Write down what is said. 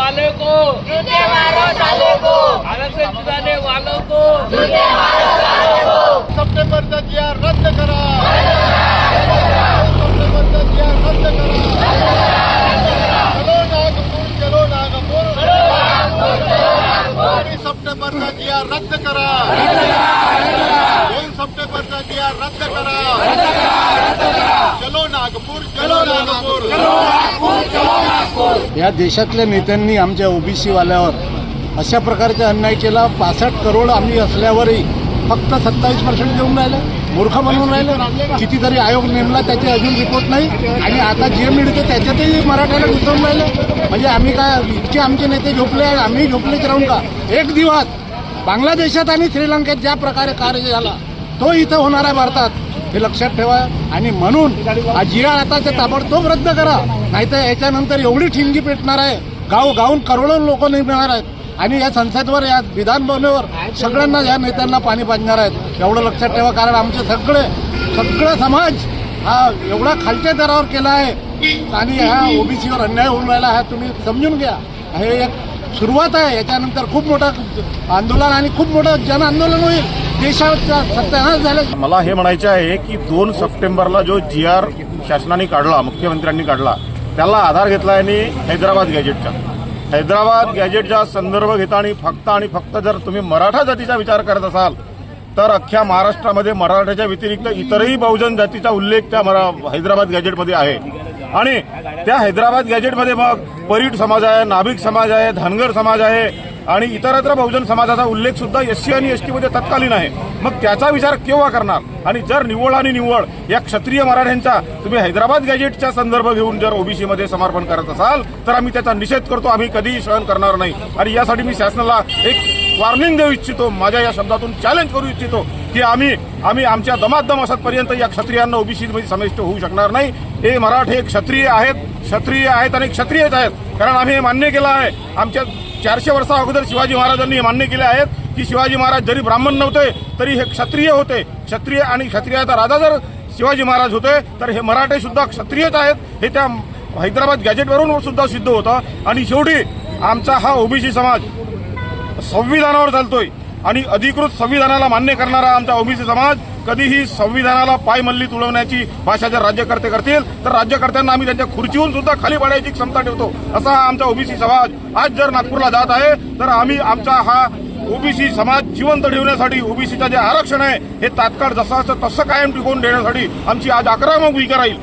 वाले को जूते मारो साले को, आरक्षण चुराने वालों को जूते मारो साले को, सप्टेंबरचा जी.आर. रद्द करा. सप्टेंबरचा जी.आर. रद्द करा. चलो नागपूर, चलो नागपूर. सप्टेंबरचा जी.आर. रद्द करा. 2 सप्टेंबरचा जी.आर. रद्द करा. चलो नागपूर, चलो नागपूर. या देशातल्या नेत्यांनी आमच्या ओबीसी वाल्यावर अशा प्रकारचा अन्याय केला. 65 करोड आम्ही असल्यावरही फक्त 27% देऊन राहिलं. मूर्ख बनवून राहिलं. कितीतरी आयोग नेमला, त्याचे अजून रिपोर्ट नाही. आणि आता जे मिळते त्याच्यातही मराठ्याला घुसवून राहिलं. म्हणजे आम्ही काय इतके आमचे नेते झोपले, आम्ही झोपलेच राहून का? एक दिवस बांगलादेशात आणि श्रीलंकेत ज्या प्रकारे कार्य झाला तो इथं होणार आहे भारतात, हे लक्षात ठेवा. आणि म्हणून हा जी.आर. आताच्या ताबडतोब रद्द करा, नाहीतर याच्यानंतर एवढी ठिणगी पेटणार आहे, गावून करोडो लोक निघणार आहेत. आणि या संसदेवर, या विधान भवनावर सगळ्यांना, या नेत्यांना पाणी पाजणार आहेत. एवढं लक्षात ठेवा. कारण आमचे सगळं समाज हा एवढा खालच्या दरावर केला आहे आणि ह्या ओबीसीवर अन्याय होऊन राहिला. हा तुम्ही समजून घ्या. हे एक सुरुवात आहे. याच्यानंतर खूप मोठं आंदोलन आणि खूप मोठं जन आंदोलन होईल. देशाचा सत्यानाश झाला. मला हे म्हणायचे आहे की 2 सप्टेंबरला जो जी.आर. शासनाने काढला, मुख्यमंत्र्यांनी काढला, त्याला आधार घेतला आणि हैदराबाद गॅजेटचा संदर्भ घेता आणि फक्त जर तुम्ही मराठा जातीचा विचार करत असाल तर अख्ख्या महाराष्ट्रामध्ये मराठ्याच्या व्यतिरिक्त इतरही बहुजन जातीचा उल्लेख त्या हैदराबाद गॅजेटमध्ये आहे. आणि त्या हैदराबाद गॅजेटमध्ये मग परीट समाज आहे, नाभिक समाज आहे, धनगर समाज आहे आणि इतरत्र बहुजन समाजाचा उल्लेख सुद्धा एससी आणि एसटी मध्ये तत्कालीन आहे. मग त्याचा विचार केव्हा करणार? आणि जर निव्वळ या क्षत्रिय मराठ्यांचा तुम्ही हैदराबाद गॅजेटचा संदर्भ घेऊन जर ओबीसी मध्ये समर्पण करत असाल तर आम्ही त्याचा निषेध करतो. आम्ही कधीही सहन करणार नाही. आणि यासाठी मी शासनाला एक वॉर्निंग देऊ इच्छितो, माझ्या या शब्दातून चॅलेंज करू इच्छितो की आम्ही आमच्या दमादम असतपर्यंत या क्षत्रियांना ओबीसी मध्ये समाविष्ट होऊ शकणार नाही. हे मराठे क्षत्रिय आहेत आणि क्षत्रियच आहेत. कारण आम्ही हे मान्य केलं आहे. आमच्या 400 वर्षा अगोदर शिवाजी महाराजांनी हे मान्य केले आहेत की शिवाजी महाराज जरी ब्राह्मण नव्हते तरी हे क्षत्रिय होते. क्षत्रिय आणि क्षत्रियाचा राजा जर शिवाजी महाराज होते तर हे मराठे सुद्धा क्षत्रियच आहेत. हे त्या हैदराबाद गॅजेटवरून सुद्धा सिद्ध होतं. आणि शेवटी आमचा हा ओबीसी समाज संविधानावर चालतोय आणि अधिकृत संविधानाला मान्य करणारा आमचा ओबीसी समाज कधीही संविधानाला पायमल्ली तुडवण्याची भाषा जर राज्यकर्ते करतील तर राज्यकर्त्यांना आम्ही त्यांच्या खुर्चीहून सुद्धा खाली पाडायची क्षमता ठेवतो. असा हा आमचा ओबीसी समाज आज जर नागपूरला जात आहे तर आम्ही आमचा हा ओबीसी समाज जिवंत ठेवण्यासाठी, ओबीसीचं जे आरक्षण आहे हे तात्काळ जसं तसं कायम टिकवून देण्यासाठी आमची आज आक्रमक भूमिका राहील.